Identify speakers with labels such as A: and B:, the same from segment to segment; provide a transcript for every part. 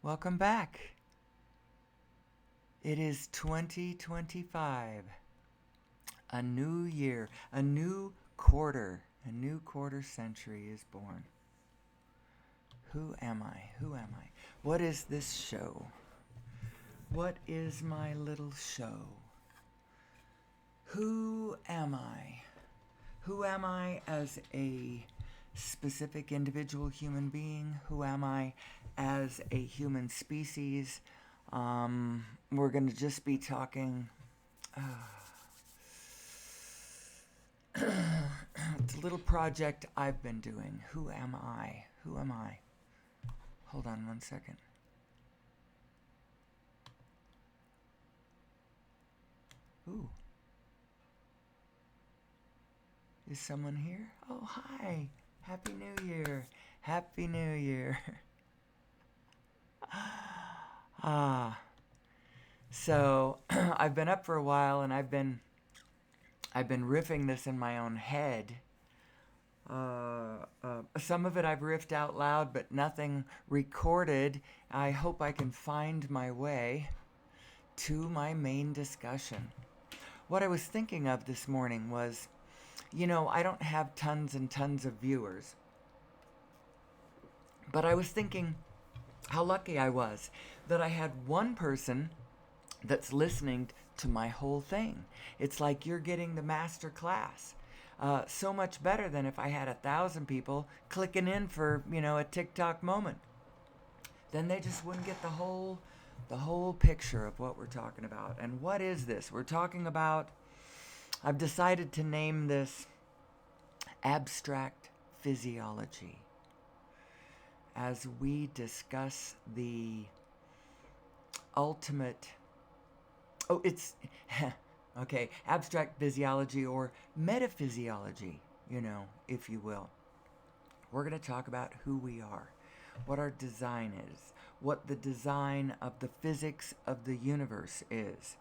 A: Welcome back. It is 2025. A new year, a new quarter century is born. Who am I? Who am I? What is this show? What is my little show? Who am I? Who am I as a specific individual human being? Who am I as a human species? We're going to just be talking. It's a little project I've been doing. Who am I? Who am I? Hold on one second. Ooh. Is someone here? Oh, hi. Happy New Year. Happy New Year. So I've been up for a while and I've been riffing this in my own head. Some of it I've riffed out loud, but nothing recorded. I hope I can find my way to my main discussion. What I was thinking of this morning was, I don't have tons and tons of viewers, but I was thinking how lucky I was that I had one person that's listening to my whole thing. It's like you're getting the master class. So much better than if I had 1,000 people clicking in for, a TikTok moment. Then they just wouldn't get the whole picture of what we're talking about. And what is this? We're talking about, I've decided to name this abstract physiology as we discuss the ultimate, okay, abstract physiology or metaphysiology, if you will. We're going to talk about who we are, what our design is, what the design of the physics of the universe is,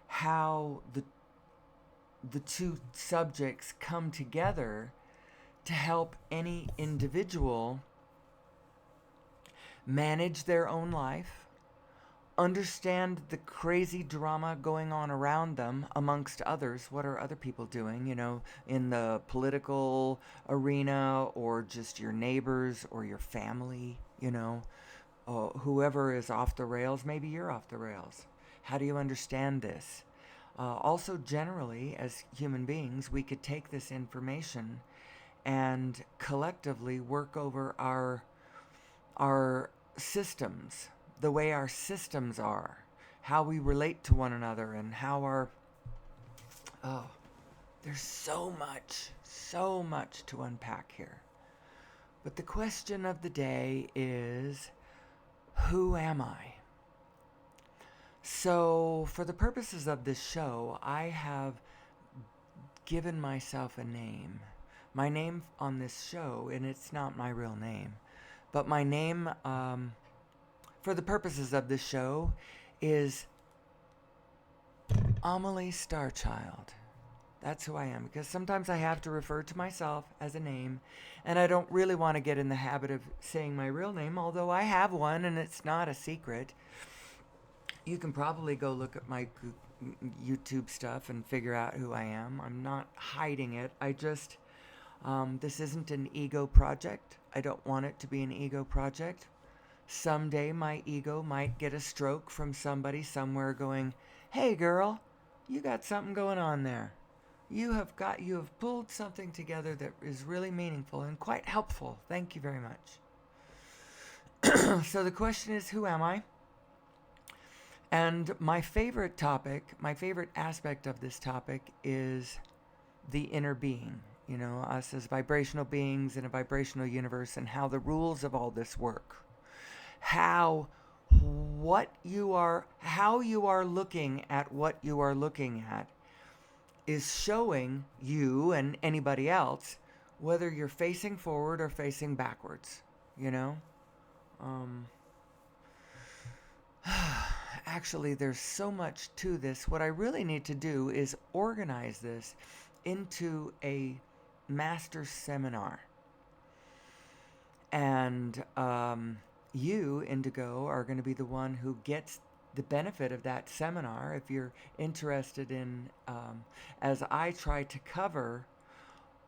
A: how the two subjects come together to help any individual manage their own life, understand the crazy drama going on around them amongst others. What are other people doing, in the political arena, or just your neighbors or your family, whoever is off the rails, maybe you're off the rails. How do you understand this? Also, generally, as human beings, we could take this information and collectively work over our systems, the way our systems are, how we relate to one another, and how there's so much to unpack here. But the question of the day is, who am I? So, for the purposes of this show, I have given myself a name. My name on this show, and it's not my real name, but my name, for the purposes of this show, is Amelie Starchild. That's who I am, because sometimes I have to refer to myself as a name, and I don't really want to get in the habit of saying my real name, although I have one, and it's not a secret. You can probably go look at my YouTube stuff and figure out who I am. I'm not hiding it. I just, this isn't an ego project. I don't want it to be an ego project. Someday my ego might get a stroke from somebody somewhere going, "Hey girl, you got something going on there. You have pulled something together that is really meaningful and quite helpful. Thank you very much." So the question is, who am I? And my favorite aspect of this topic is the inner being, us as vibrational beings in a vibrational universe, and how the rules of all this work. How you are looking at what you are looking at is showing you and anybody else whether you're facing forward or facing backwards, Actually, there's so much to this. What I really need to do is organize this into a master seminar. And you, Indigo, are going to be the one who gets the benefit of that seminar if you're interested in, as I try to cover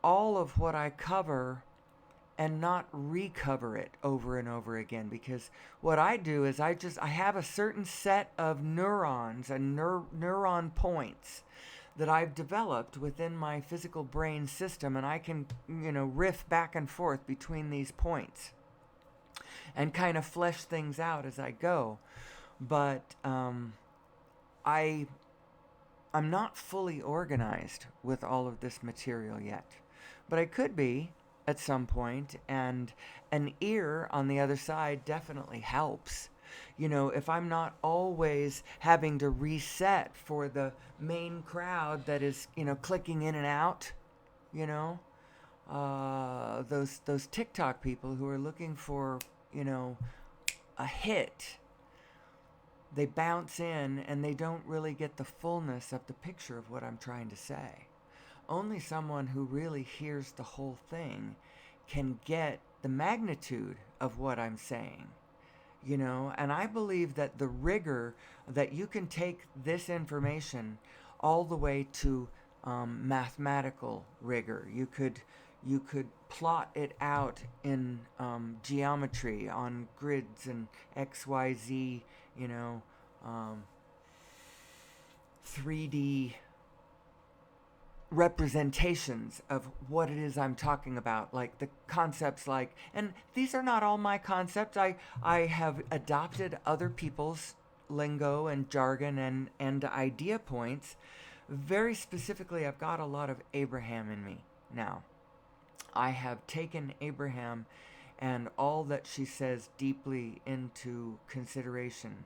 A: all of what I cover and not recover it over and over again, because what I do is I have a certain set of neurons and neuron points that I've developed within my physical brain system, and I can, riff back and forth between these points and kind of flesh things out as I go. But I I'm not fully organized with all of this material yet, but I could be at some point, and an ear on the other side definitely helps. If I'm not always having to reset for the main crowd that is, clicking in and out, you know, those TikTok people who are looking for, you know, a hit, they bounce in and they don't really get the fullness of the picture of what I'm trying to say. Only someone who really hears the whole thing can get the magnitude of what I'm saying. And I believe that the rigor that you can take this information all the way to mathematical rigor. You could plot it out in geometry on grids and XYZ, 3D representations of what it is I'm talking about, like the concepts, and these are not all my concepts. I have adopted other people's lingo and jargon and idea points. Very specifically, I've got a lot of Abraham in me now. I have taken Abraham and all that she says deeply into consideration,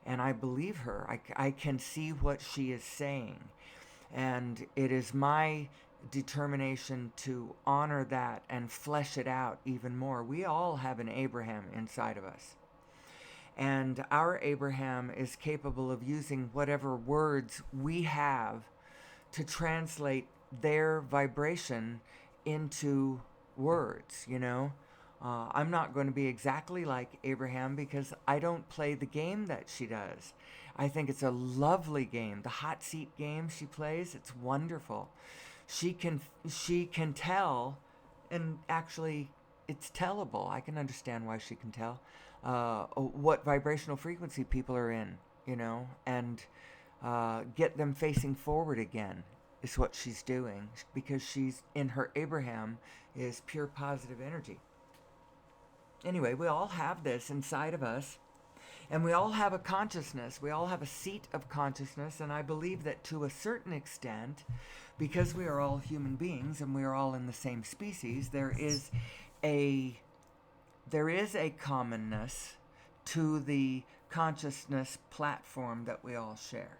A: and I believe her. I can see what she is saying. And it is my determination to honor that and flesh it out even more. We all have an Abraham inside of us. And our Abraham is capable of using whatever words we have to translate their vibration into words, I'm not going to be exactly like Abraham because I don't play the game that she does. I think it's a lovely game. The hot seat game she plays, it's wonderful. She can tell, and actually it's tellable. I can understand why she can tell what vibrational frequency people are in, and get them facing forward again is what she's doing, because she's in her Abraham is pure positive energy. Anyway, we all have this inside of us, and we all have a consciousness. We all have a seat of consciousness, and I believe that to a certain extent, because we are all human beings and we are all in the same species, there is a commonness to the consciousness platform that we all share.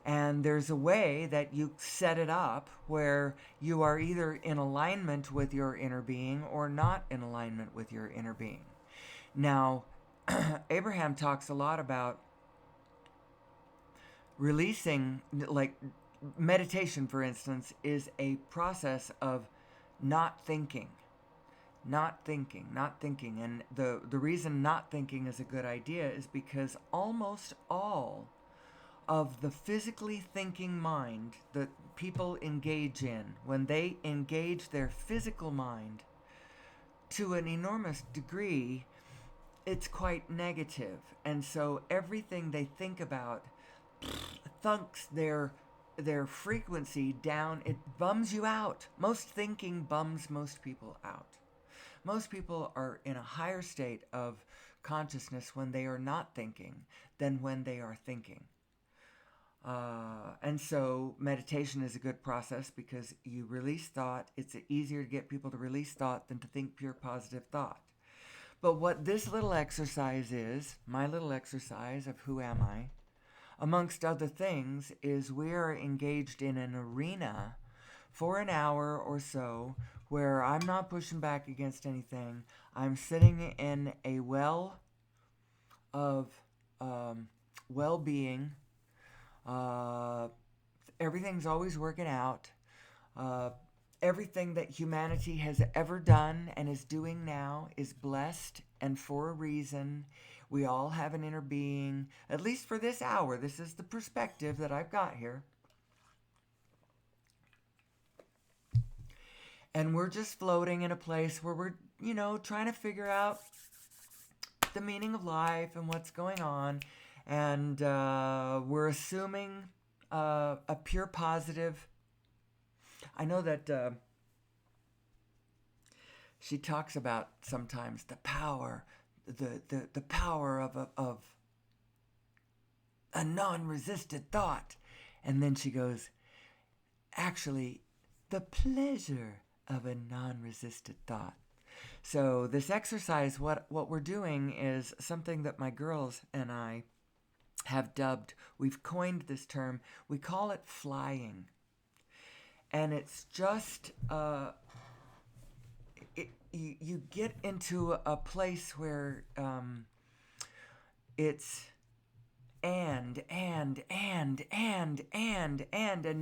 A: And there's a way that you set it up where you are either in alignment with your inner being or not in alignment with your inner being. Now, Abraham talks a lot about releasing, like meditation, for instance, is a process of not thinking. And the reason not thinking is a good idea is because almost all of the physically thinking mind that people engage in, when they engage their physical mind to an enormous degree, it's quite negative. And so everything they think about thunks their frequency down. It bums you out. Most thinking bums most people out. Most people are in a higher state of consciousness when they are not thinking than when they are thinking. And so meditation is a good process because you release thought. It's easier to get people to release thought than to think pure positive thought. But what this little exercise is, my little exercise of who am I, amongst other things, is we are engaged in an arena for an hour or so where I'm not pushing back against anything. I'm sitting in a well of well-being. Everything's always working out. Everything that humanity has ever done and is doing now is blessed and for a reason. We all have an inner being, at least for this hour. This is the perspective that I've got here. And we're just floating in a place where we're, trying to figure out the meaning of life and what's going on. And we're assuming a pure positive. I know that she talks about sometimes the power, the power of a non-resisted thought. And then she goes, actually, the pleasure of a non-resisted thought. So this exercise, what we're doing is something that my girls and I have dubbed, we've coined this term, we call it flying. And it's just, you get into a place where it's and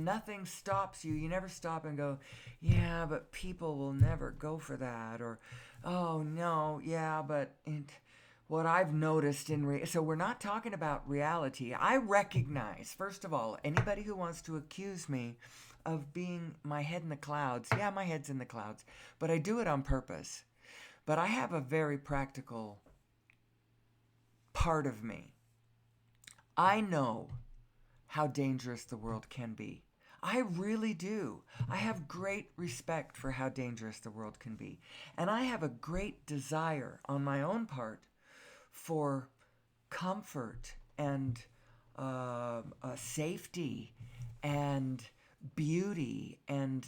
A: nothing stops you. You never stop and go, yeah, but people will never go for that, or oh no, yeah, but what I've noticed so we're not talking about reality. I recognize, first of all, anybody who wants to accuse me of being my head in the clouds. Yeah, my head's in the clouds, but I do it on purpose. But I have a very practical part of me. I know how dangerous the world can be. I really do. I have great respect for how dangerous the world can be. And I have a great desire on my own part for comfort and safety and beauty and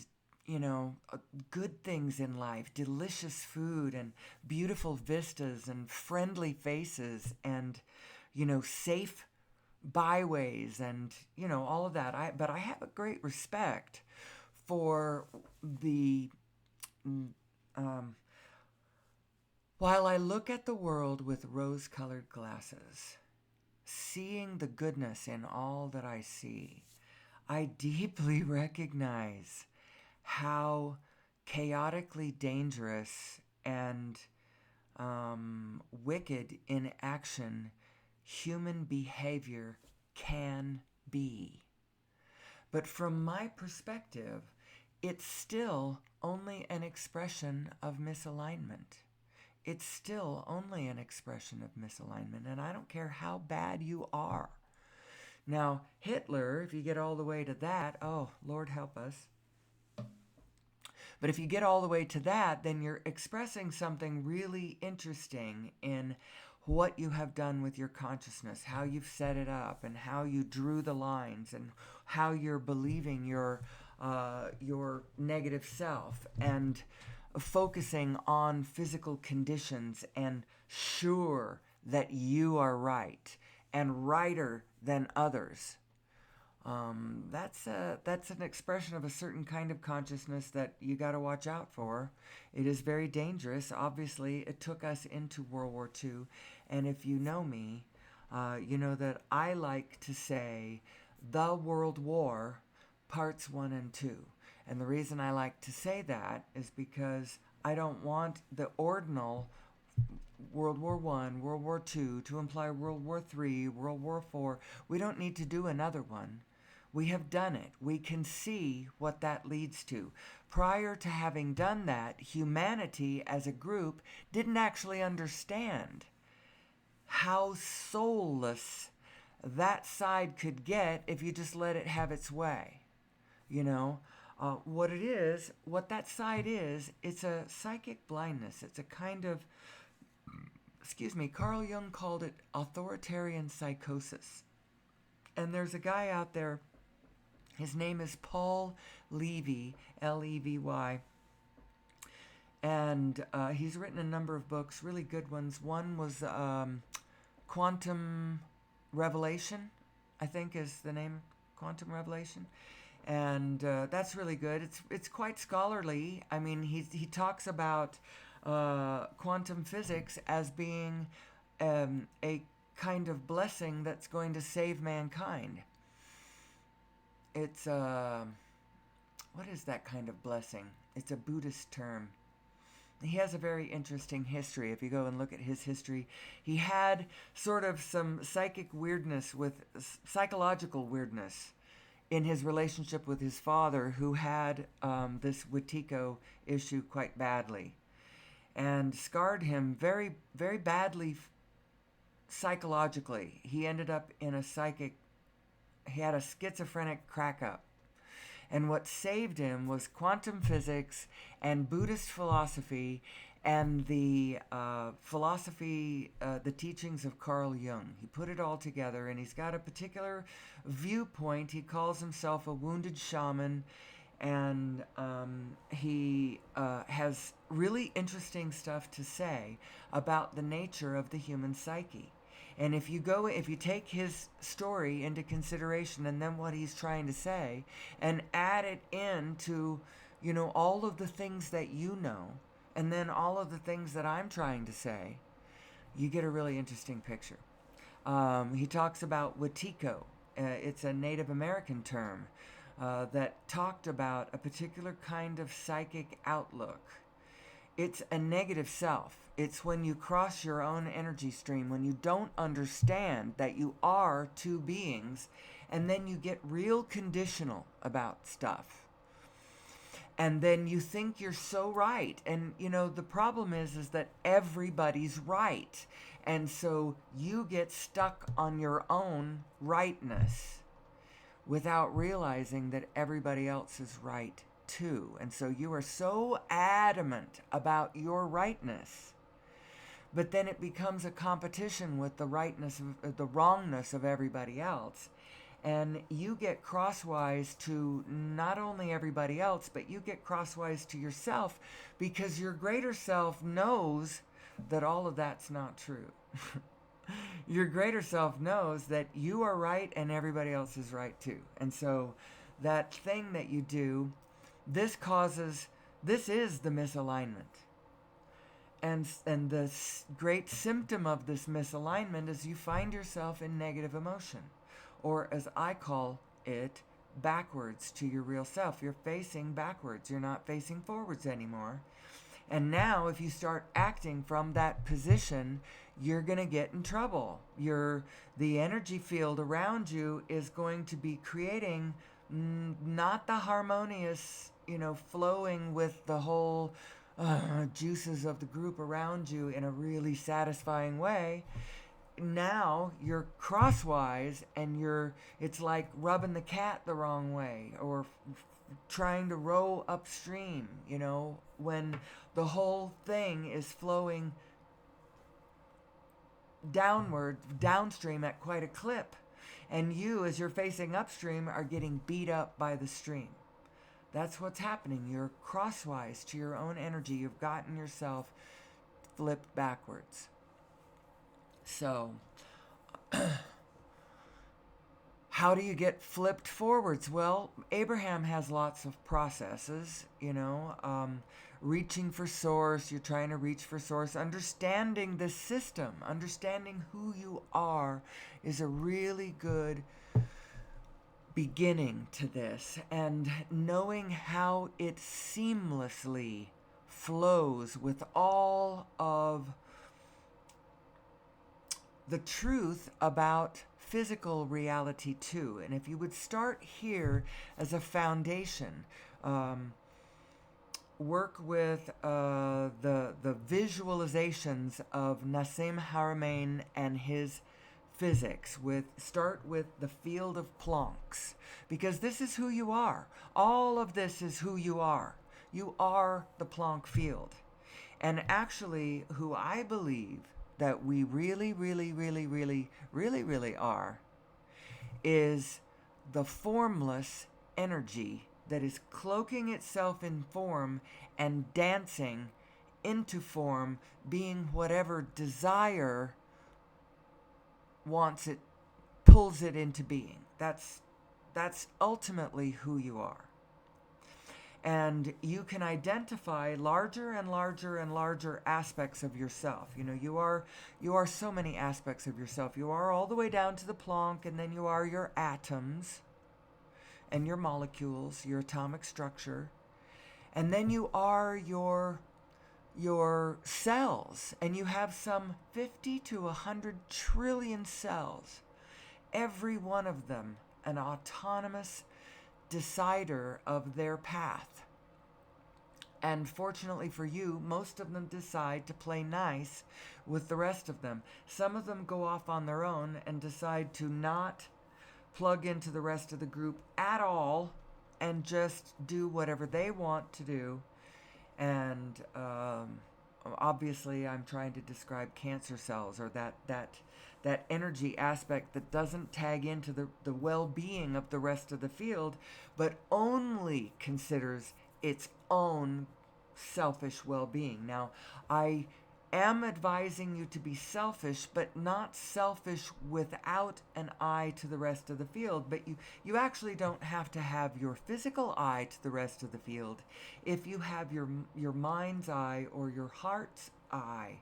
A: good things in life, delicious food and beautiful vistas and friendly faces and safe byways and all of that. But I have a great respect for the while I look at the world with rose-colored glasses, seeing the goodness in all that I see, I deeply recognize how chaotically dangerous and wicked in action human behavior can be. But from my perspective, it's still only an expression of misalignment. It's still only an expression of misalignment, and I don't care how bad you are. Now, Hitler, if you get all the way to that, oh, Lord help us. But if you get all the way to that, then you're expressing something really interesting in what you have done with your consciousness, how you've set it up, and how you drew the lines, and how you're believing your negative self, and focusing on physical conditions, and sure that you are right, and righter than others. That's an expression of a certain kind of consciousness that you got to watch out for. It is very dangerous. Obviously, it took us into World War II, and if you know me, you know that I like to say the World War, parts 1 and 2. And the reason I like to say that is because I don't want the ordinal World War I, World War II to imply World War III, World War IV. We don't need to do another one. We have done it. We can see what that leads to. Prior to having done that, humanity as a group didn't actually understand how soulless that side could get if you just let it have its way. What that side is, it's a psychic blindness. It's a kind of, Carl Jung called it authoritarian psychosis. And there's a guy out there, his name is Paul Levy, Levy. And he's written a number of books, really good ones. One was Quantum Revelation, I think is the name, Quantum Revelation. And that's really good. It's quite scholarly. I mean, he talks about quantum physics as being a kind of blessing that's going to save mankind. It's what is that kind of blessing? It's a Buddhist term. He has a very interesting history. If you go and look at his history, he had sort of some psychological weirdness in his relationship with his father, who had this Wetiko issue quite badly and scarred him very, very badly psychologically. He ended up in he had a schizophrenic crack up. And what saved him was quantum physics and Buddhist philosophy and the the teachings of Carl Jung. He put it all together, and he's got a particular viewpoint. He calls himself a wounded shaman, and he has really interesting stuff to say about the nature of the human psyche. And if you take his story into consideration and then what he's trying to say and add it into, all of the things that you know, and then all of the things that I'm trying to say, you get a really interesting picture. He talks about Wetiko. It's a Native American term that talked about a particular kind of psychic outlook. It's a negative self. It's when you cross your own energy stream, when you don't understand that you are two beings, and then you get real conditional about stuff. And then you think you're so right. And, the problem is that everybody's right. And so you get stuck on your own rightness without realizing that everybody else is right too. And so you are so adamant about your rightness, but then it becomes a competition with the wrongness of everybody else. And you get crosswise to not only everybody else, but you get crosswise to yourself, because your greater self knows that all of that's not true. Your greater self knows that you are right and everybody else is right too. And so that thing that you do, this is the misalignment. And the great symptom of this misalignment is you find yourself in negative emotion, or as I call it, backwards to your real self. You're facing backwards. You're not facing forwards anymore. And now if you start acting from that position, you're going to get in trouble. The energy field around you is going to be creating not the harmonious, flowing with the whole juices of the group around you in a really satisfying way. Now you're crosswise, and it's like rubbing the cat the wrong way, or trying to row upstream, when the whole thing is flowing downstream at quite a clip. And you, as you're facing upstream, are getting beat up by the stream. That's what's happening. You're crosswise to your own energy. You've gotten yourself flipped backwards. So, how do you get flipped forwards? Well, Abraham has lots of processes, reaching for source. You're trying to reach for source. Understanding the system, understanding who you are, is a really good beginning to this. And knowing how it seamlessly flows with all of the truth about physical reality too. And if you would start here as a foundation, work with the visualizations of Nassim Haramein and his physics. Start with the field of Planck's, because this is who you are. All of this is who you are. You are the Planck field. And actually, who I believe that we really, really, really, really, really, really are, is the formless energy that is cloaking itself in form and dancing into form, being whatever desire pulls it into being. That's ultimately who you are. And you can identify larger and larger and larger aspects of yourself. You are so many aspects of yourself. You are all the way down to the Planck, and then you are your atoms. and your molecules, your atomic structure. And then you are your cells, and you have some 50 to 100 trillion cells, every one of them an autonomous decider of their path. And fortunately for you, most of them decide to play nice with the rest of them. Some of them go off on their own and decide to not plug into the rest of the group at all and just do whatever they want to do. And obviously, I'm trying to describe cancer cells, or that energy aspect that doesn't tag into the well-being of the rest of the field, but only considers its own selfish well-being. Now, I am advising you to be selfish, but not selfish without an eye to the rest of the field. But you actually don't have to have your physical eye to the rest of the field if you have your mind's eye or your heart's eye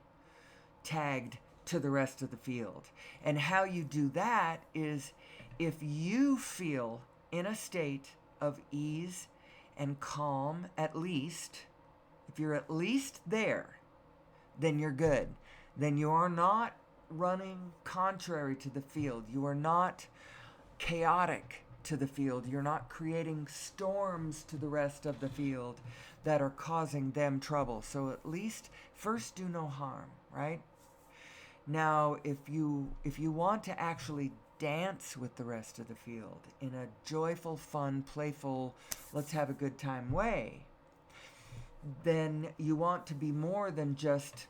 A: tagged to the rest of the field. And how you do that is if you feel in a state of ease and calm, at least, if you're at least there, then you're good. Then you are not running contrary to the field. You are not chaotic to the field. You're not creating storms to the rest of the field that are causing them trouble. So at least first do no harm, right? Now, if you want to actually dance with the rest of the field in a joyful, fun, playful, let's have a good time way, then you want to be more than just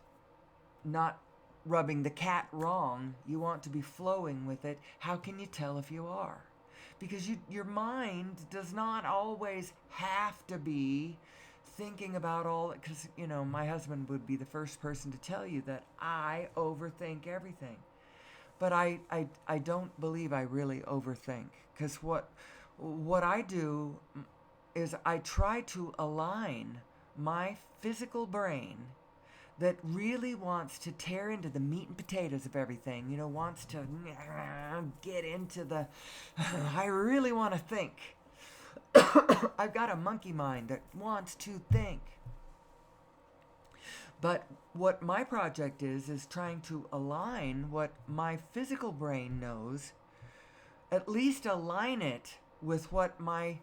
A: not rubbing the cat wrong. You want to be flowing with it. How can you tell if you are? Because your mind does not always have to be thinking about all, because, my husband would be the first person to tell you that I overthink everything. But I don't believe I really overthink, because what I do is I try to align my physical brain that really wants to tear into the meat and potatoes of everything, wants to get into the, I really want to think. I've got a monkey mind that wants to think. But what my project is trying to align what my physical brain knows, at least align it with what my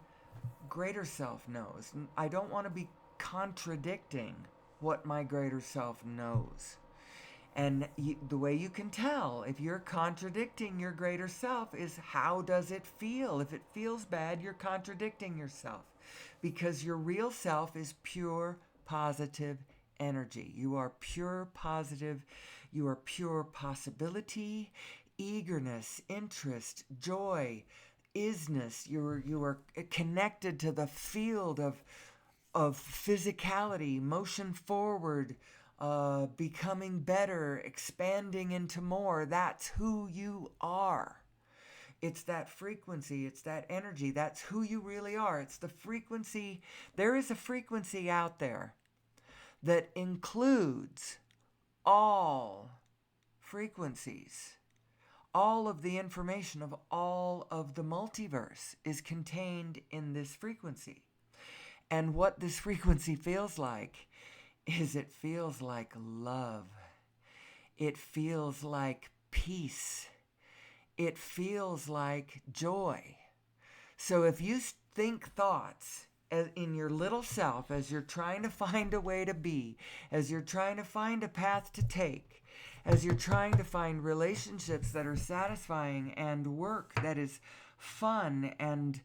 A: greater self knows. I don't want to be contradicting what my greater self knows. And the way you can tell if you're contradicting your greater self is, how does it feel? If it feels bad, you're contradicting yourself, because your real self is pure positive energy. You are pure positive. You are pure possibility, eagerness, interest, joy, isness. You are connected to the field of physicality, motion forward, becoming better, expanding into more. That's who you are. It's that frequency, it's that energy. That's who you really are. It's the frequency. There is a frequency out there that includes all frequencies. All of the information of all of the multiverse is contained in this frequency. And what this frequency feels like is, it feels like love. It feels like peace. It feels like joy. So if you think thoughts in your little self, as you're trying to find a way to be, as you're trying to find a path to take, as you're trying to find relationships that are satisfying and work that is fun and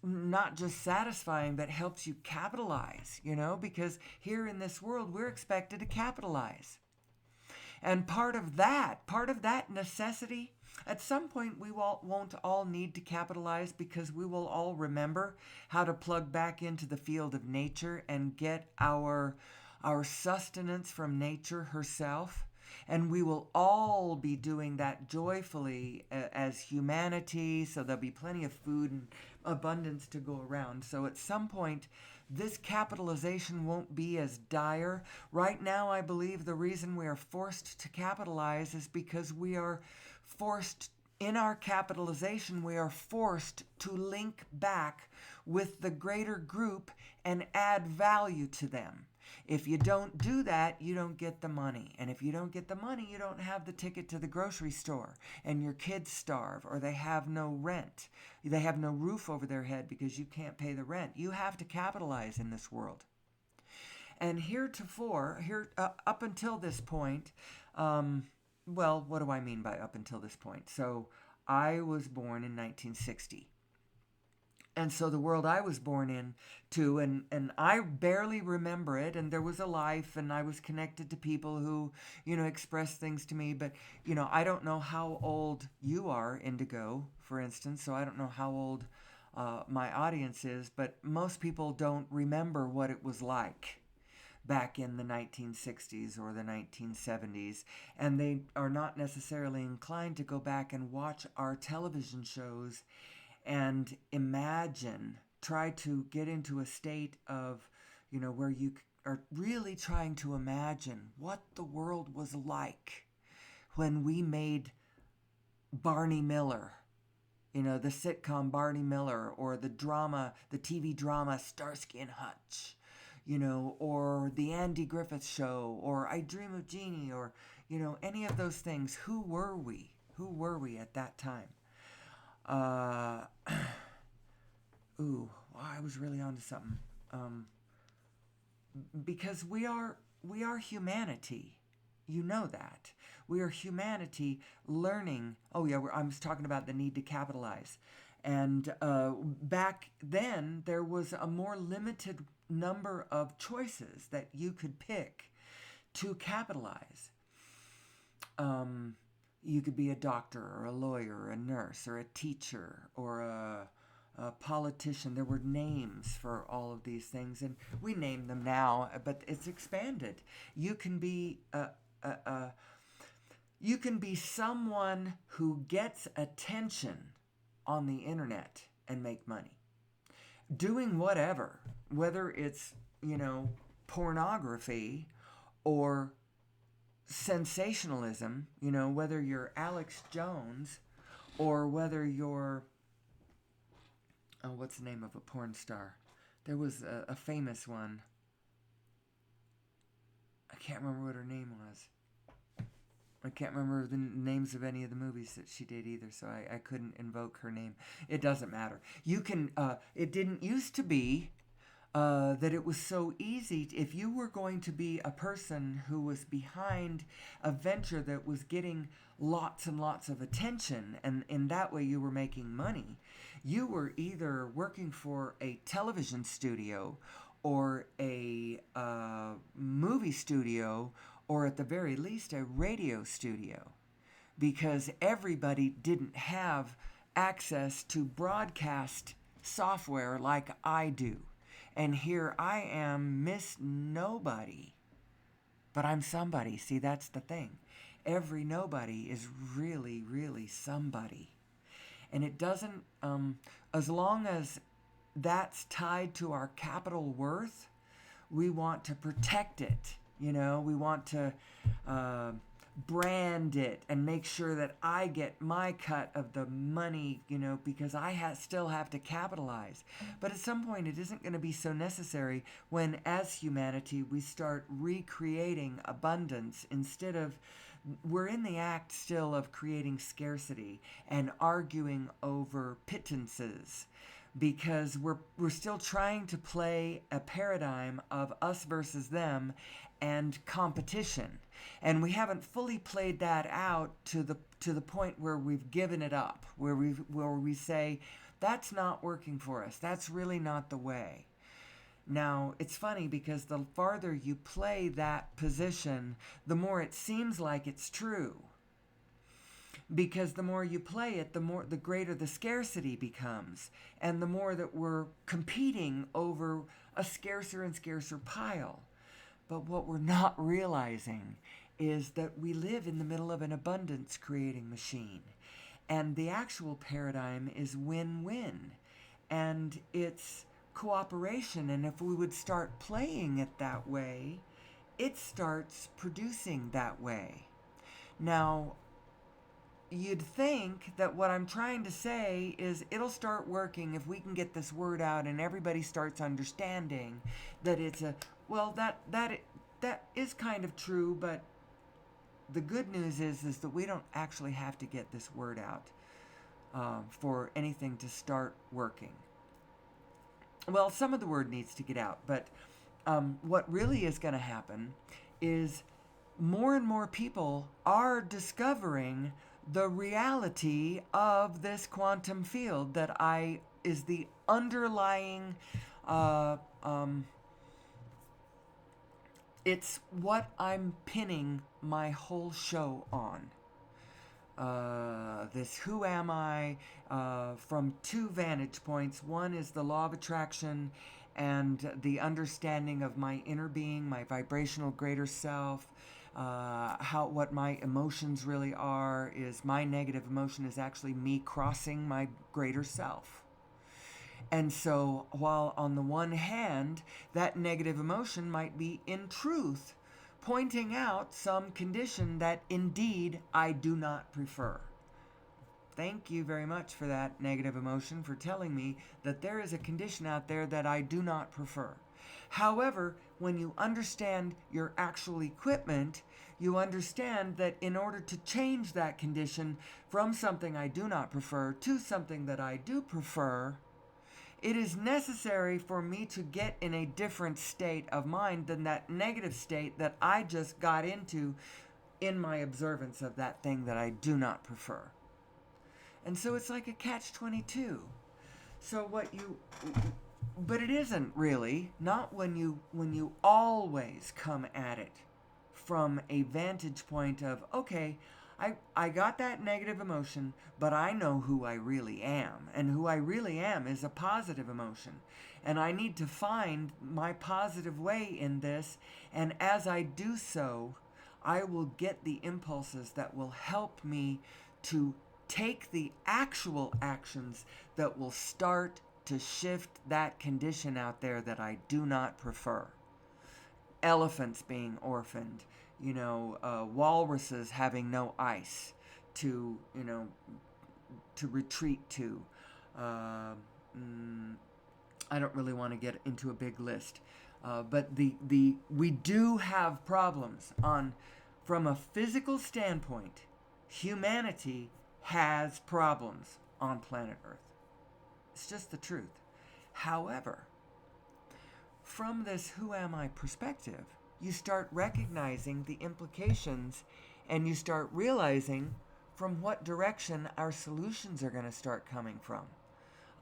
A: not just satisfying, but helps you capitalize, because here in this world, we're expected to capitalize. And part of that necessity, at some point we won't all need to capitalize, because we will all remember how to plug back into the field of nature and get our sustenance from nature herself. And we will all be doing that joyfully as humanity, so there'll be plenty of food and abundance to go around. So at some point, this capitalization won't be as dire. Right now, I believe the reason we are forced to capitalize is because we are forced in our capitalization, we are forced to link back with the greater group and add value to them. If you don't do that, you don't get the money. And if you don't get the money, you don't have the ticket to the grocery store. And your kids starve, or they have no rent. They have no roof over their head because you can't pay the rent. You have to capitalize in this world. And heretofore, up until this point, well, what do I mean by up until this point? So I was born in 1960. And so the world I was born into, and I barely remember it, and there was a life, and I was connected to people who, expressed things to me, but, I don't know how old you are, Indigo, for instance, so I don't know how old my audience is, but most people don't remember what it was like back in the 1960s or the 1970s, and they are not necessarily inclined to go back and watch our television shows and try to get into a state of, where you are really trying to imagine what the world was like when we made Barney Miller, the sitcom Barney Miller, or the TV drama Starsky and Hutch, or the Andy Griffith Show, or I Dream of Jeannie, or, any of those things. Who were we? Who were we at that time? I was really onto something. Because we are humanity. You know that. We are humanity learning. Oh yeah, I was talking about the need to capitalize. And back then, there was a more limited number of choices that you could pick to capitalize. You could be a doctor or a lawyer or a nurse or a teacher or a politician. There were names for all of these things, and we name them now, but it's expanded. You can be someone who gets attention on the internet and make money, doing whatever, whether it's pornography or sensationalism, whether you're Alex Jones or whether you're, what's the name of a porn star? There was a famous one. I can't remember what her name was. I can't remember the names of any of the movies that she did either, so I couldn't invoke her name. It doesn't matter. You can, it didn't used to be that it was so easy. If you were going to be a person who was behind a venture that was getting lots and lots of attention, and in that way you were making money, you were either working for a television studio or a movie studio, or at the very least a radio studio, because everybody didn't have access to broadcast software like I do. And here I am, Miss Nobody. But I'm somebody. See, that's the thing. Every nobody is really, really somebody. And it doesn't, as long as that's tied to our capital worth, we want to protect it. We want to brand it and make sure that I get my cut of the money, because I still have to capitalize. But at some point, it isn't going to be so necessary when, as humanity, we start recreating abundance instead of, we're in the act still of creating scarcity and arguing over pittances, because we're still trying to play a paradigm of us versus them and competition, and we haven't fully played that out to the point where we've given it up, where we say that's not working for us, that's really not the way. Now, it's funny because the farther you play that position, the more it seems like it's true. Because the more you play it, the greater the scarcity becomes, and the more that we're competing over a scarcer and scarcer pile. But what we're not realizing is that we live in the middle of an abundance creating machine. And the actual paradigm is win-win. And it's cooperation. And if we would start playing it that way, it starts producing that way. Now, you'd think that what I'm trying to say is it'll start working if we can get this word out and everybody starts understanding that it's a, well, that is kind of true, but the good news is that we don't actually have to get this word out for anything to start working. Well, some of the word needs to get out, but what really is going to happen is more and more people are discovering the reality of this quantum field that is the underlying uh, um, it's what I'm pinning my whole show on. This who am I from two vantage points. One is the law of attraction and the understanding of my inner being, my vibrational greater self, what my emotions really are. Is my negative emotion is actually me crossing my greater self. And so, while on the one hand, that negative emotion might be in truth pointing out some condition that indeed I do not prefer. Thank you very much for that negative emotion, for telling me that there is a condition out there that I do not prefer. However, when you understand your actual equipment, you understand that in order to change that condition from something I do not prefer to something that I do prefer, it is necessary for me to get in a different state of mind than that negative state that I just got into in my observance of that thing that I do not prefer. And so it's like a catch-22. But it isn't really, not when you always come at it from a vantage point of, okay, I got that negative emotion, but I know who I really am. And who I really am is a positive emotion. And I need to find my positive way in this. And as I do so, I will get the impulses that will help me to take the actual actions that will start to shift that condition out there that I do not prefer. Elephants being orphaned, walruses having no ice to retreat to. I don't really want to get into a big list, but we do have problems from a physical standpoint. Humanity has problems on planet Earth. It's just the truth. However, from this who am I perspective, you start recognizing the implications and you start realizing from what direction our solutions are going to start coming from.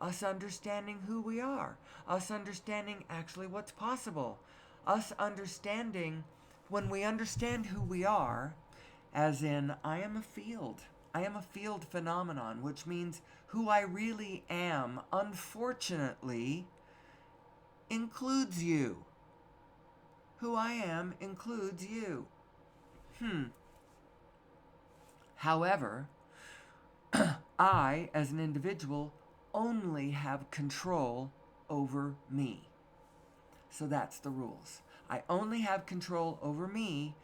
A: Us understanding who we are, us understanding actually what's possible, us understanding when we understand who we are, as in I am a field phenomenon, which means who I really am, unfortunately, includes you. Who I am includes you. However, I, as an individual, only have control over me. So that's the rules. I only have control over me,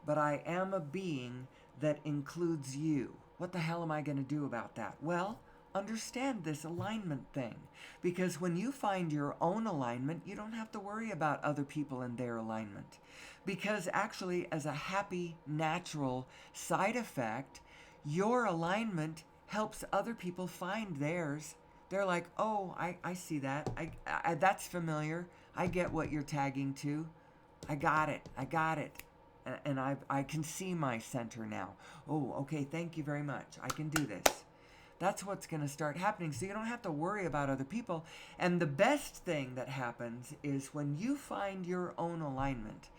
A: but I am a being that includes you. What the hell am I going to do about that? Well, understand this alignment thing. Because when you find your own alignment, you don't have to worry about other people and their alignment. Because actually, as a happy, natural side effect, your alignment helps other people find theirs. They're like, oh, I see that. I that's familiar. I get what you're tagging to. I got it. And I can see my center now. Oh, okay, thank you very much. I can do this. That's what's going to start happening. So you don't have to worry about other people. And the best thing that happens is when you find your own alignment.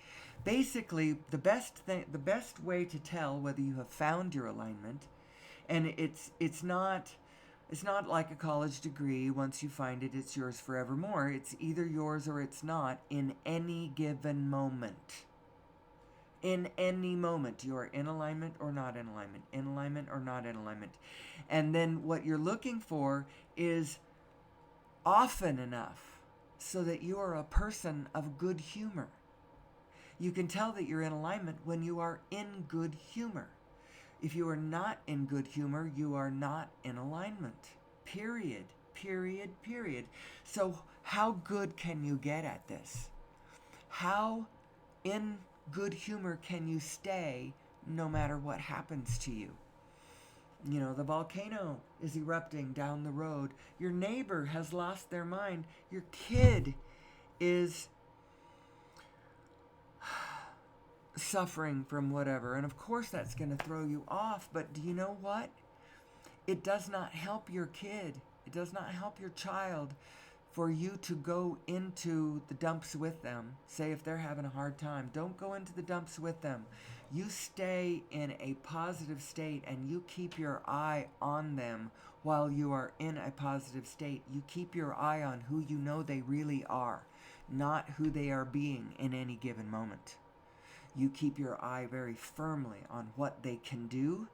A: Basically, the best way to tell whether you have found your alignment, and it's not like a college degree. Once you find it, it's yours forevermore. It's either yours or it's not in any given moment. In any moment, you are in alignment or not in alignment, in alignment or not in alignment. And then what you're looking for is often enough so that you are a person of good humor. You can tell that you're in alignment when you are in good humor. If you are not in good humor, you are not in alignment. Period. Period. Period. So, how good can you get at this? How in good humor can you stay no matter what happens to you? You know, the volcano is erupting down the road. Your neighbor has lost their mind. Your kid is suffering from whatever. And of course, that's going to throw you off. But do you know what? It does not help your kid. It does not help your child for you to go into the dumps with them. Say if they're having a hard time, don't go into the dumps with them. You stay in a positive state and you keep your eye on them while you are in a positive state. You keep your eye on who you know they really are, not who they are being in any given moment. You keep your eye very firmly on what they can do,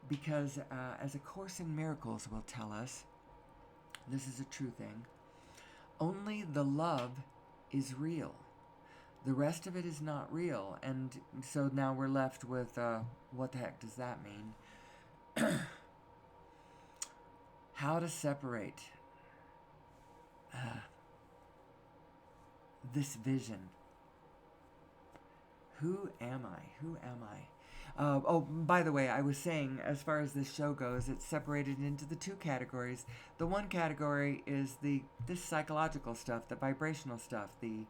A: because as A Course in Miracles will tell us, this is a true thing, only the love is real. The rest of it is not real. And so now we're left with, what the heck does that mean? How to separate this vision. Who am I? Who am I? By the way, I was saying, as far as this show goes, it's separated into the two categories. The one category is this psychological stuff, the vibrational stuff, the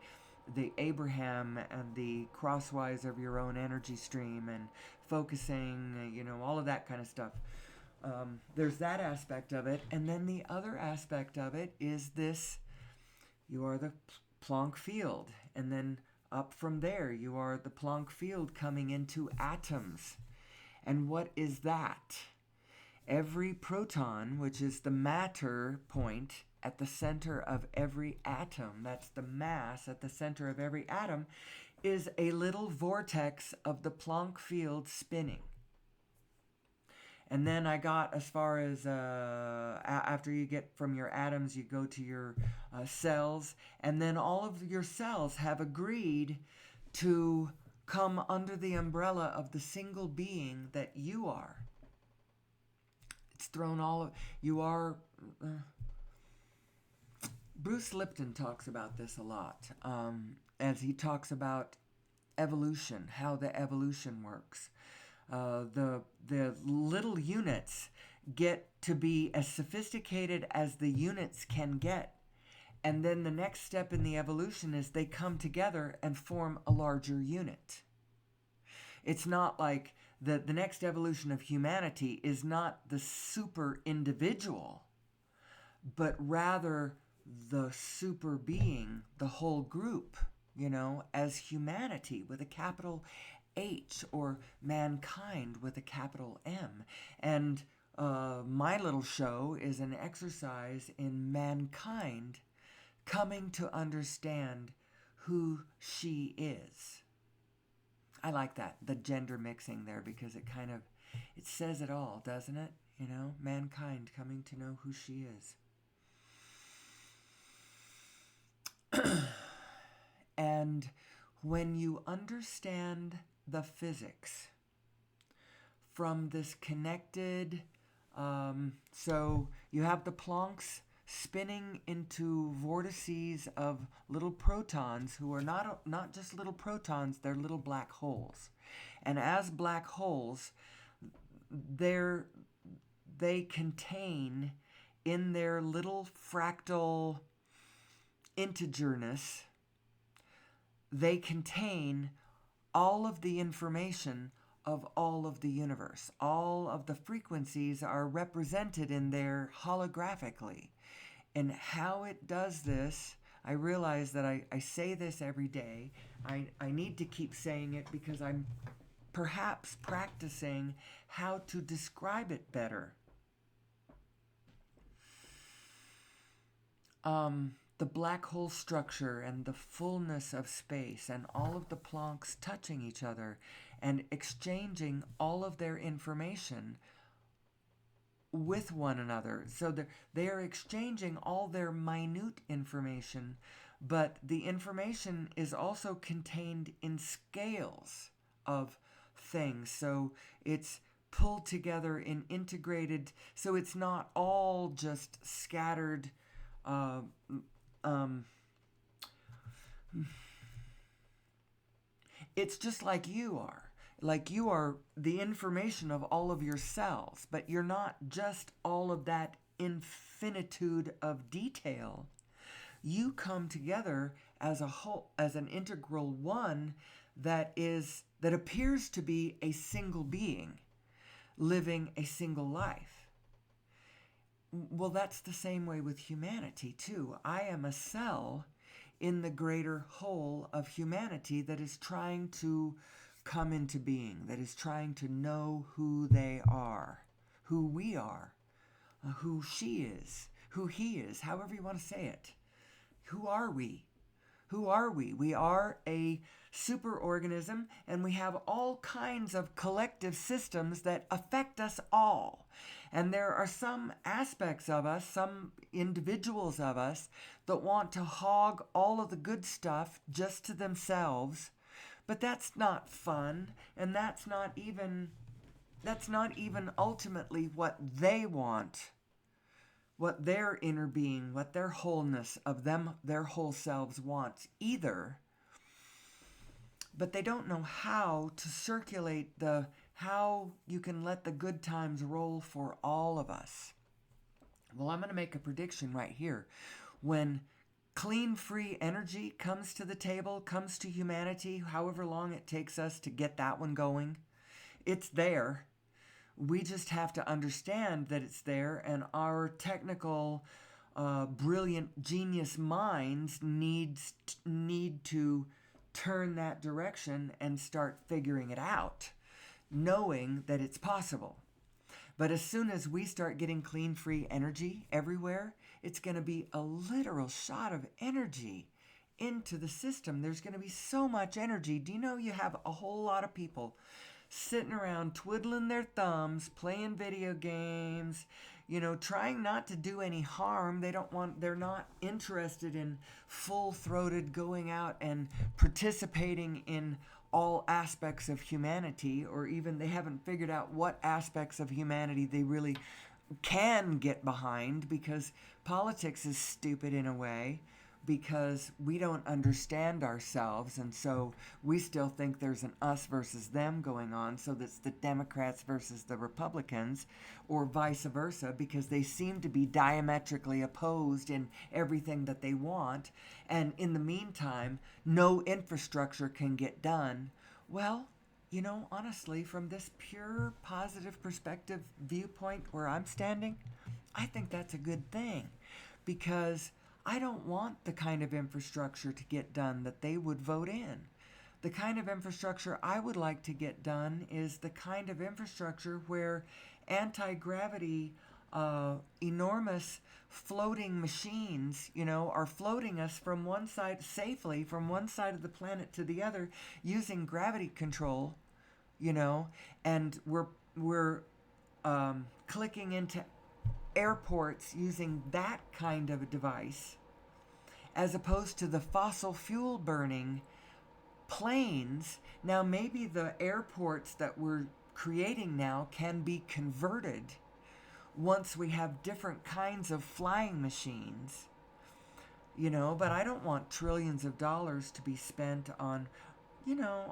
A: Abraham and the crosswise of your own energy stream and focusing, all of that kind of stuff. There's that aspect of it. And then the other aspect of it is this, you are the Planck field. And then up from there, you are the Planck field coming into atoms. And what is that? Every proton, which is the matter point at the center of every atom, that's the mass at the center of every atom, is a little vortex of the Planck field spinning. And then I got as far as after you get from your atoms, you go to your cells. And then all of your cells have agreed to come under the umbrella of the single being that you are. It's thrown all of... You are... Bruce Lipton talks about this a lot, as he talks about evolution, how the evolution works. The little units get to be as sophisticated as the units can get. And then the next step in the evolution is they come together and form a larger unit. It's not like the next evolution of humanity is not the super individual, but rather the super being, the whole group, as humanity with a capital H, or mankind with a capital M. And my little show is an exercise in mankind coming to understand who she is. I like that, the gender mixing there, because it says it all, doesn't it? Mankind coming to know who she is. And when you understand the physics from this connected, so you have the Plancks spinning into vortices of little protons who are not just little protons, they're little black holes. And as black holes, they contain in their little fractal integerness, they contain all of the information of all of the universe. All of the frequencies are represented in there holographically. And how it does this, I realize that I say this every day. I need to keep saying it because I'm perhaps practicing how to describe it better. The black hole structure and the fullness of space and all of the Plancks touching each other and exchanging all of their information with one another. So they are exchanging all their minute information, but the information is also contained in scales of things. So it's pulled together and integrated, so it's not all just scattered. Uh, um, it's just like you are. Like you are the information of all of your cells, but you're not just all of that infinitude of detail. You come together as a whole, as an integral one that appears to be a single being living a single life. Well, that's the same way with humanity too. I am a cell in the greater whole of humanity that is trying to come into being, that is trying to know who they are, who we are, who she is, who he is, however you want to say it. Who are we? Who are we? We are a superorganism, and we have all kinds of collective systems that affect us all. And there are some aspects of us, some individuals of us, that want to hog all of the good stuff just to themselves. But that's not fun, and that's not even ultimately what they want, what their inner being, what their wholeness of them, their whole selves wants either. But they don't know how to circulate how you can let the good times roll for all of us. Well, I'm going to make a prediction right here. When clean, free energy comes to the table, comes to humanity, however long it takes us to get that one going, it's there. We just have to understand that it's there, and our technical, brilliant, genius minds need to turn that direction and start figuring it out, knowing that it's possible. But as soon as we start getting clean, free energy everywhere, it's going to be a literal shot of energy into the system. There's going to be so much energy. Do you know you have a whole lot of people sitting around twiddling their thumbs, playing video games, trying not to do any harm. They're not interested in full-throated going out and participating in all aspects of humanity, or even they haven't figured out what aspects of humanity they really can get behind, because politics is stupid in a way, because we don't understand ourselves, and so we still think there's an us versus them going on, so that's the Democrats versus the Republicans, or vice versa, because they seem to be diametrically opposed in everything that they want, and in the meantime, no infrastructure can get done. Well, honestly, from this pure positive perspective viewpoint where I'm standing, I think that's a good thing, because I don't want the kind of infrastructure to get done that they would vote in. The kind of infrastructure I would like to get done is the kind of infrastructure where anti-gravity, enormous floating machines, are floating us from one side safely, from one side of the planet to the other, using gravity control, and we're clicking into airports using that kind of a device, as opposed to the fossil fuel burning planes. Now, maybe the airports that we're creating now can be converted once we have different kinds of flying machines, but I don't want trillions of dollars to be spent on,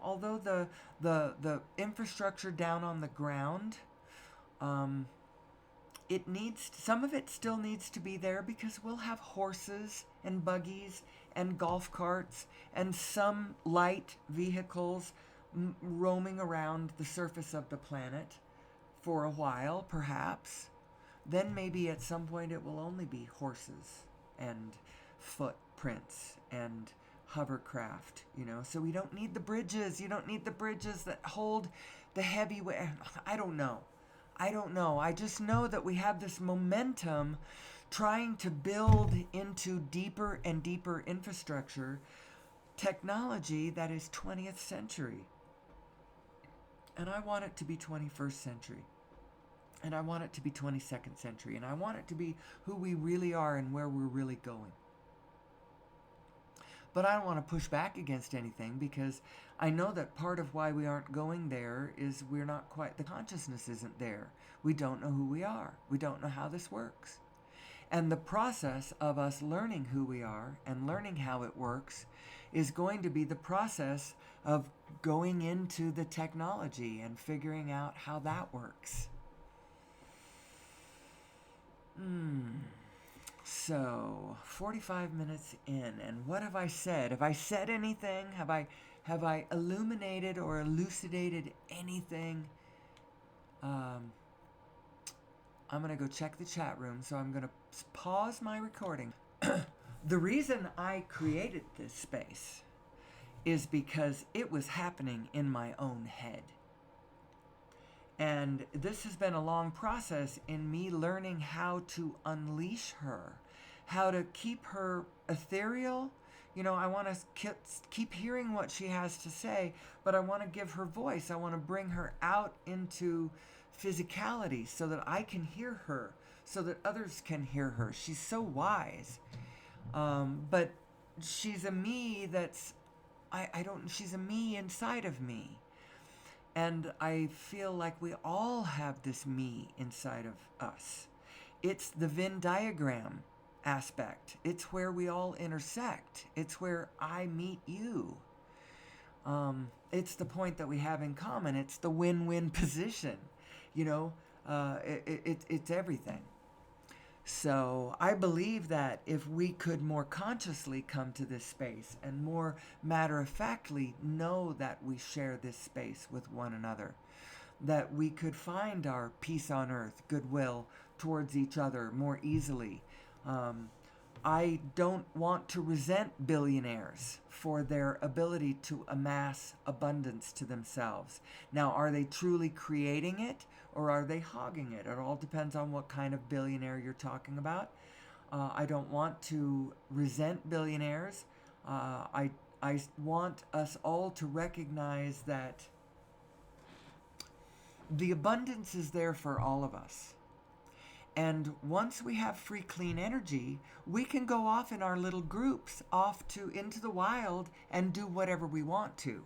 A: although the infrastructure down on the ground, some of it still needs to be there, because we'll have horses and buggies and golf carts and some light vehicles roaming around the surface of the planet for a while, perhaps. Then maybe at some point it will only be horses and footprints and hovercraft, so we don't need the bridges. You don't need the bridges that hold the heavy weight. I don't know. I just know that we have this momentum trying to build into deeper and deeper infrastructure technology that is 20th century. And I want it to be 21st century. And I want it to be 22nd century. And I want it to be who we really are and where we're really going. But I don't want to push back against anything because I know that part of why we aren't going there is we're not quite, the consciousness isn't there. We don't know who we are. We don't know how this works. And the process of us learning who we are and learning how it works is going to be the process of going into the technology and figuring out how that works. So, 45 minutes in, and what have I said? Have I said anything? Have I illuminated or elucidated anything? I'm going to go check the chat room, so I'm going to pause my recording. The reason I created this space is because it was happening in my own head. And this has been a long process in me learning how to unleash her, how to keep her ethereal. You know, I want to keep hearing what she has to say, but I want to give her voice. I want to bring her out into physicality so that I can hear her, so that others can hear her. She's so wise. But she's a me that's, she's a me inside of me. And I feel like we all have this me inside of us. It's the Venn diagram aspect. It's where we all intersect. It's where I meet you. It's the point that we have in common. It's the win-win position. You know, it's everything. So I believe that if we could more consciously come to this space and more matter-of-factly know that we share this space with one another, that we could find our peace on earth, goodwill towards each other more easily. I don't want to resent billionaires for their ability to amass abundance to themselves. Now, are they truly creating it or are they hogging it? It all depends on what kind of billionaire you're talking about. I don't want to resent billionaires. I want us all to recognize that the abundance is there for all of us. And once we have free, clean energy, we can go off in our little groups off into the wild and do whatever we want to.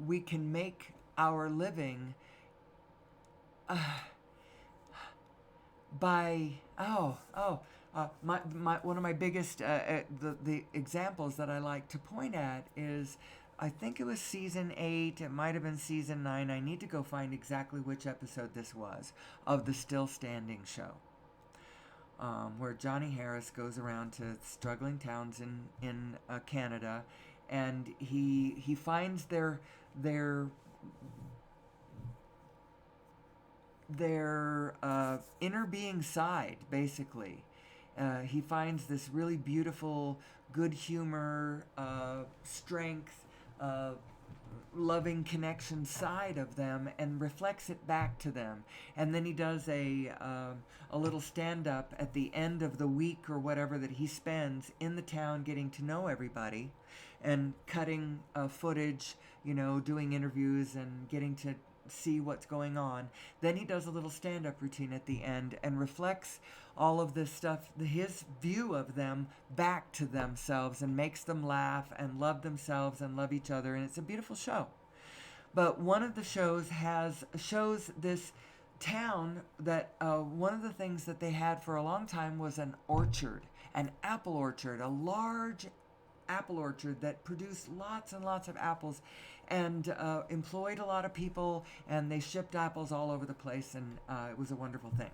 A: We can make our living by one of my biggest the examples that I like to point at is, I think it was season 8, it might have been season 9, I need to go find exactly which episode this was, of the Still Standing show, where Johnny Harris goes around to struggling towns in Canada, and he finds their inner being side, basically. He finds this really beautiful, good humor, strength, loving connection side of them and reflects it back to them. And then he does a little stand-up at the end of the week or whatever that he spends in the town getting to know everybody and cutting footage, doing interviews and getting to see what's going on. Then he does a little stand-up routine at the end and reflects all of this stuff, his view of them, back to themselves and makes them laugh and love themselves and love each other. And it's a beautiful show. But one of the shows shows this town that one of the things that they had for a long time was an orchard, an apple orchard, a large apple orchard that produced lots and lots of apples and employed a lot of people, and they shipped apples all over the place, and it was a wonderful thing.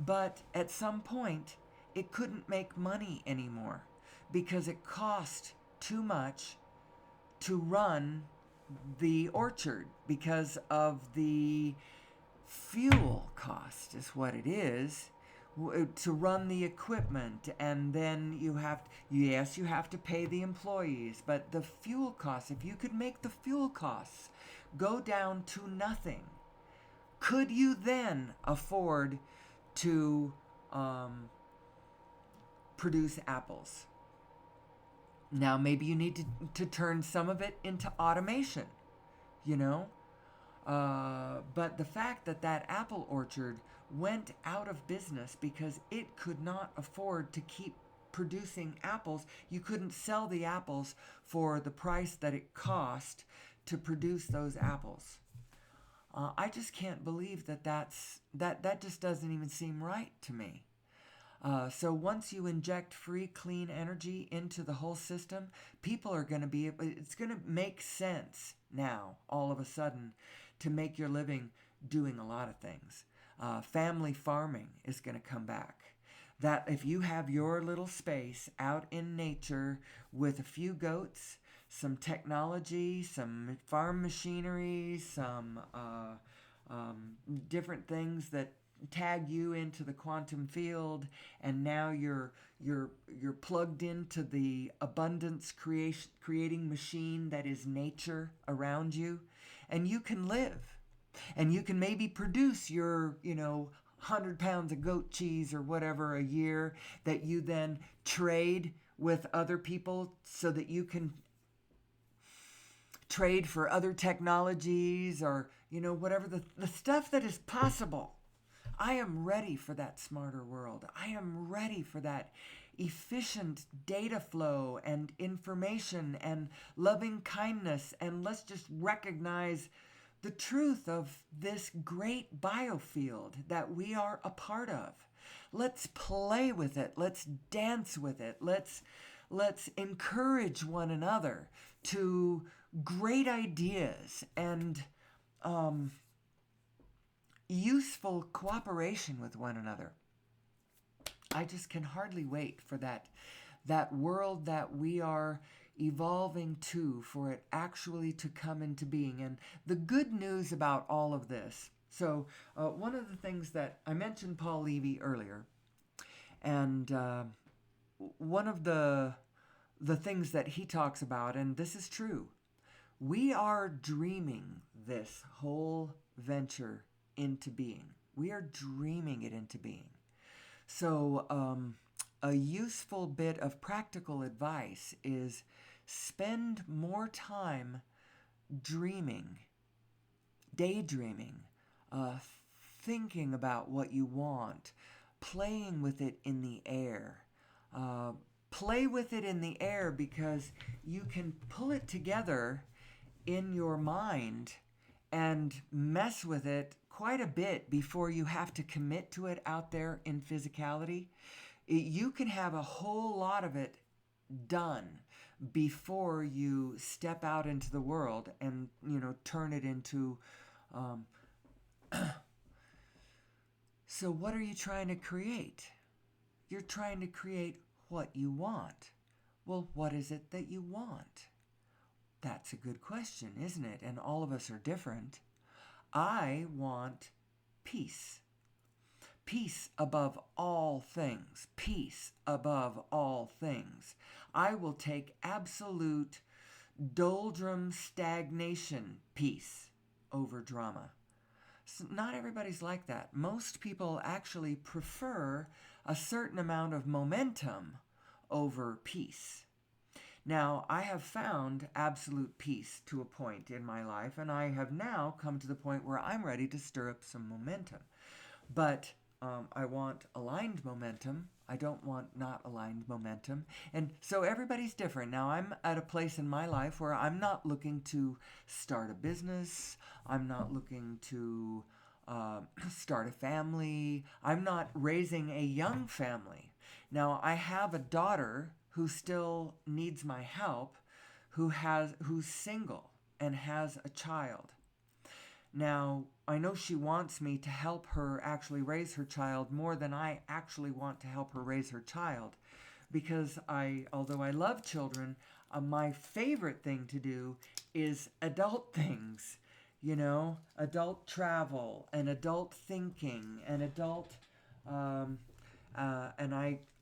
A: But at some point, it couldn't make money anymore because it cost too much to run the orchard because of the fuel cost is what it is to run the equipment, and then you have to pay the employees, but the fuel costs, if you could make the fuel costs go down to nothing, could you then afford to produce apples? Now maybe you need to turn some of it into automation, but the fact that apple orchard went out of business because it could not afford to keep producing apples, you couldn't sell the apples for the price that it cost to produce those apples. I just can't believe that just doesn't even seem right to me. So once you inject free, clean energy into the whole system, people are going to be, it's going to make sense now, all of a sudden, to make your living doing a lot of things. Family farming is going to come back. That if you have your little space out in nature with a few goats, some technology, some farm machinery, some different things that tag you into the quantum field, and now you're plugged into the abundance creating machine that is nature around you, and you can live, and you can maybe produce your 100 pounds of goat cheese or whatever a year that you then trade with other people so that you can trade for other technologies or whatever the stuff that is possible. I am ready for that smarter world. I am ready for that efficient data flow and information and loving kindness. And let's just recognize the truth of this great biofield that we are a part of. Let's play with it. Let's dance with it. Let's encourage one another to great ideas and useful cooperation with one another. I just can hardly wait for that world that we are evolving to, for it actually to come into being. And the good news about all of this, so one of the things that I mentioned Paul Levy earlier, and one of the things that he talks about, and this is true, we are dreaming this whole venture into being. We are dreaming it into being. So a useful bit of practical advice is spend more time dreaming, daydreaming, thinking about what you want, playing with it in the air. Play with it in the air because you can pull it together in your mind and mess with it quite a bit before you have to commit to it out there in physicality. You can have a whole lot of it done before you step out into the world and turn it into so what are you trying to create? You're trying to create what you want. Well, what is it that you want? That's a good question, isn't it? And all of us are different. I want peace. Peace above all things. Peace above all things. I will take absolute doldrum stagnation peace over drama. So not everybody's like that. Most people actually prefer a certain amount of momentum over peace. Now, I have found absolute peace to a point in my life, and I have now come to the point where I'm ready to stir up some momentum. But I want aligned momentum. I don't want not aligned momentum. And so everybody's different. Now, I'm at a place in my life where I'm not looking to start a business. I'm not looking to start a family. I'm not raising a young family. Now, I have a daughter who still needs my help, who's single and has a child. Now, I know she wants me to help her actually raise her child more than I actually want to help her raise her child, because although I love children, my favorite thing to do is adult things, adult travel and adult thinking and adult, and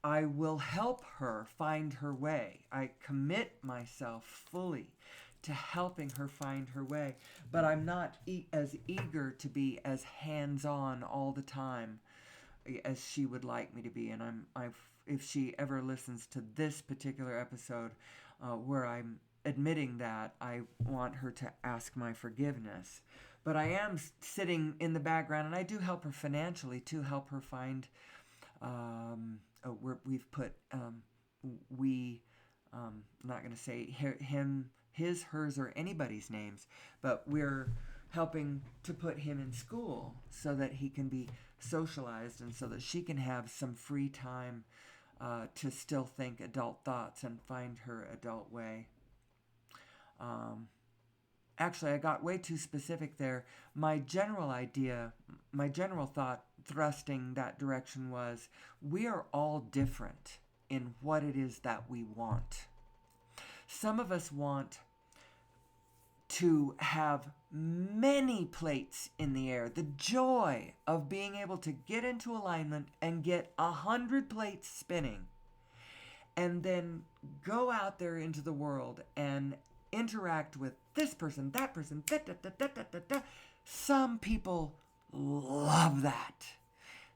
A: I will help her find her way. I commit myself fully to helping her find her way. But I'm not as eager to be as hands-on all the time as she would like me to be. And if she ever listens to this particular episode where I'm admitting that, I want her to ask my forgiveness. But I am sitting in the background, and I do help her financially to help her find... we've put we, I'm not going to say him, his, hers, or anybody's names, but we're helping to put him in school so that he can be socialized and so that she can have some free time to still think adult thoughts and find her adult way. Actually, I got way too specific there. My general idea, my general thought thrusting that direction was we are all different in what it is that we want. Some of us want to have many plates in the air, the joy of being able to get into alignment and get 100 plates spinning, and then go out there into the world and interact with this person, that person, da, da, da, da, da, da, da. Some people love that.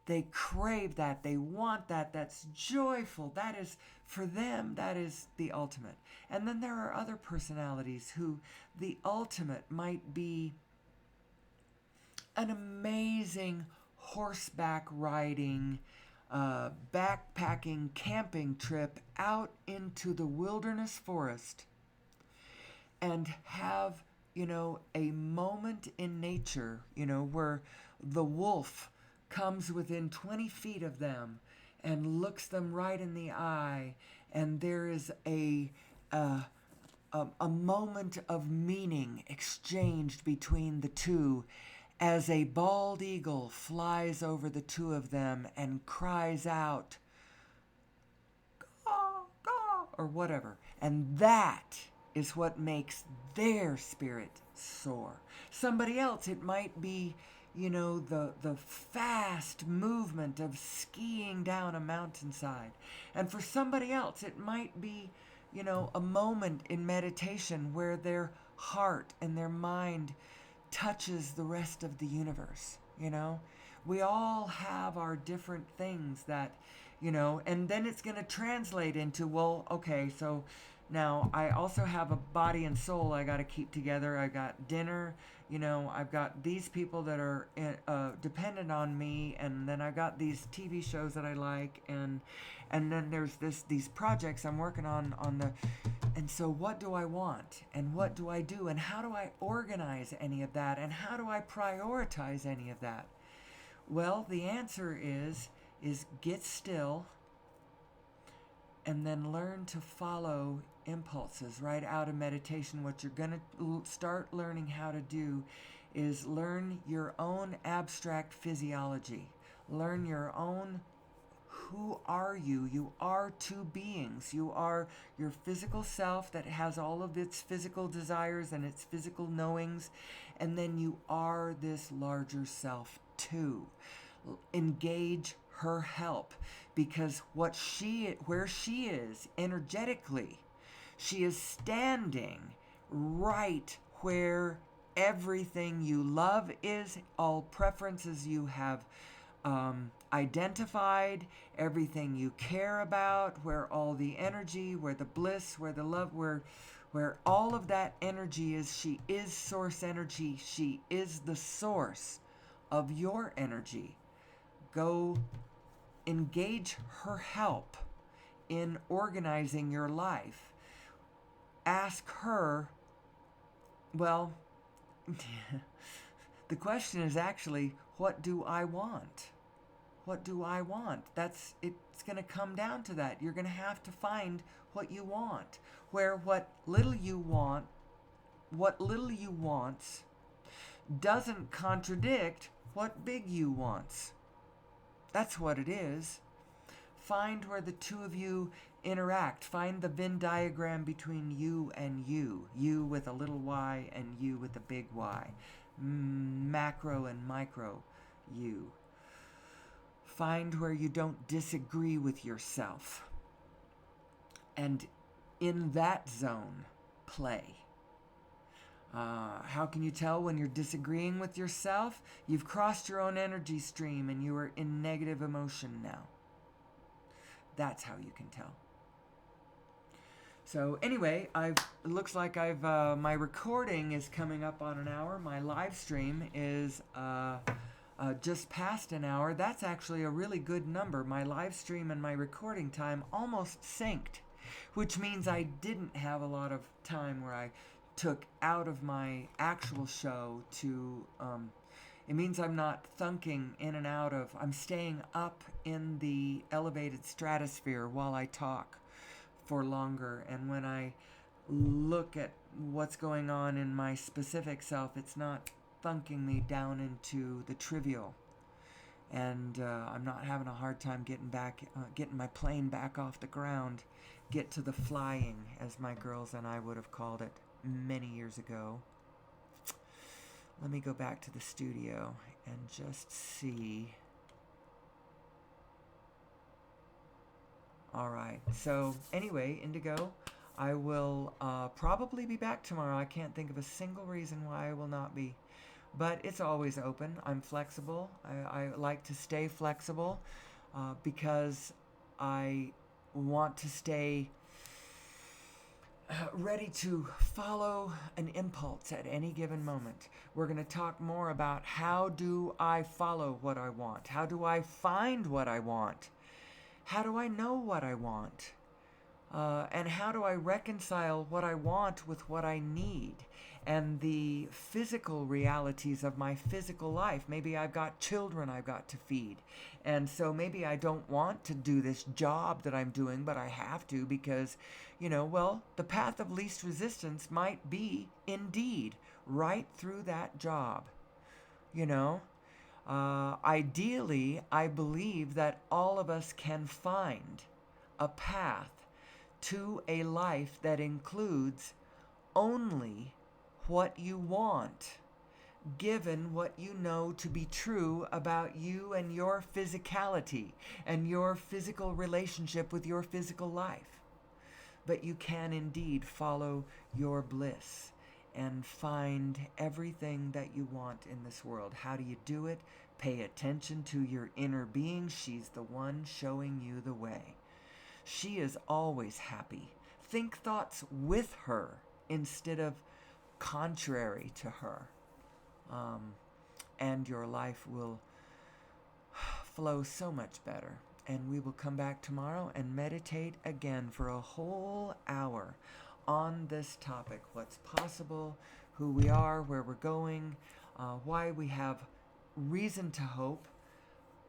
A: They crave that. They want that. That's joyful. That is, for them, that is the ultimate. And then there are other personalities who the ultimate might be an amazing horseback riding, backpacking, camping trip out into the wilderness forest and have, a moment in nature, where the wolf comes within 20 feet of them and looks them right in the eye, and there is a moment of meaning exchanged between the two as a bald eagle flies over the two of them and cries out, "Caw, caw," or whatever. And that is what makes their spirit soar. Somebody else, it might be, the fast movement of skiing down a mountainside. And for somebody else, it might be, a moment in meditation where their heart and their mind touches the rest of the universe. We all have our different things that, and then it's going to translate into, well, okay, so now I also have a body and soul I got to keep together. I got dinner, I've got these people that are dependent on me, and then I got these TV shows that I like, and then there's these projects I'm working on and so what do I want, and what do I do, and how do I organize any of that, and how do I prioritize any of that? Well, the answer is get still and then learn to follow impulses right out of meditation. What you're going to start learning how to do is learn your own abstract physiology. Learn your own, who are you? You are two beings. You are your physical self that has all of its physical desires and its physical knowings, and then you are this larger self too. Engage her help, because where she is energetically, she is standing right where everything you love is, all preferences you have identified, everything you care about, where all the energy, where the bliss, where the love, where all of that energy is. She is source energy. She is the source of your energy. Go engage her help in organizing your life. Ask her, well, the question is actually, what do I want? What do I want? It's going to come down to that. You're going to have to find what you want. Where what little you want doesn't contradict what big you wants. That's what it is. Find where the two of you interact. Find the Venn diagram between you and you. You with a little y and you with a big Y. Macro and micro you. Find where you don't disagree with yourself. And in that zone, play. How can you tell when you're disagreeing with yourself? You've crossed your own energy stream and you are in negative emotion now. That's how you can tell. So anyway, it looks like my recording is coming up on an hour. My live stream is just past an hour. That's actually a really good number. My live stream and my recording time almost synced, which means I didn't have a lot of time where I took out of my actual show to, it means I'm not thunking in and out of, I'm staying up in the elevated stratosphere while I talk for longer. And when I look at what's going on in my specific self, it's not thunking me down into the trivial. And I'm not having a hard time getting my plane back off the ground, get to the flying, as my girls and I would have called it many years ago. Let me go back to the studio and just see. All right. So anyway, Indigo, I will probably be back tomorrow. I can't think of a single reason why I will not be. But it's always open. I'm flexible. I like to stay flexible because I want to stay ready to follow an impulse at any given moment. We're going to talk more about how do I follow what I want? How do I find what I want? How do I know what I want? And how do I reconcile what I want with what I need and the physical realities of my physical life? Maybe I've got children I've got to feed. And so maybe I don't want to do this job that I'm doing, but I have to because, the path of least resistance might be indeed right through that job. Ideally, I believe that all of us can find a path to a life that includes only what you want, given what you know to be true about you and your physicality and your physical relationship with your physical life. But you can indeed follow your bliss and find everything that you want in this world. How do you do it? Pay attention to your inner being. She's the one showing you the way. She is always happy. Think thoughts with her instead of contrary to her. And your life will flow so much better. And we will come back tomorrow and meditate again for a whole hour on this topic. What's possible, who we are, where we're going, why we have reason to hope,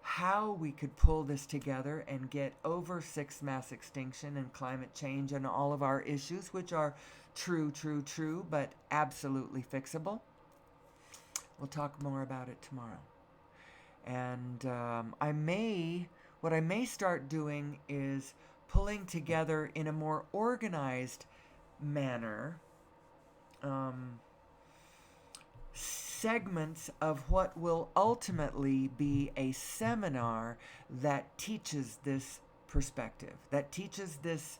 A: how we could pull this together and get over sixth mass extinction and climate change and all of our issues, which are true, but absolutely fixable. We'll talk more about it tomorrow. And what I may start doing is pulling together in a more organized manner segments of what will ultimately be a seminar that teaches this perspective, that teaches this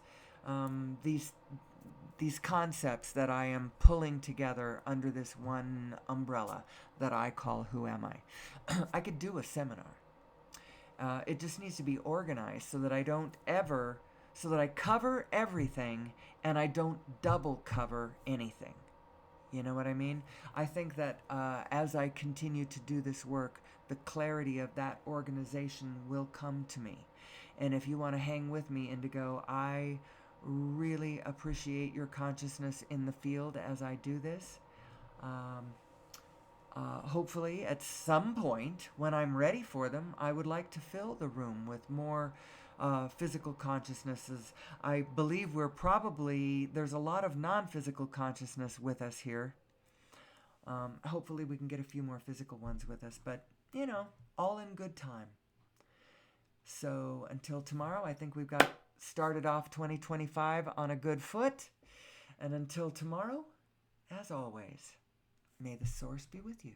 A: these concepts that I am pulling together under this one umbrella that I call Who Am I? I could do a seminar. It just needs to be organized so that I cover everything and I don't double cover anything. You know what I mean? I think that as I continue to do this work, the clarity of that organization will come to me. And if you want to hang with me, Indigo, I really appreciate your consciousness in the field as I do this. Hopefully, at some point, when I'm ready for them, I would like to fill the room with more physical consciousnesses. I believe there's a lot of non-physical consciousness with us here. Hopefully we can get a few more physical ones with us, but, all in good time. So until tomorrow, I think we've got started off 2025 on a good foot. And until tomorrow, as always, may the source be with you.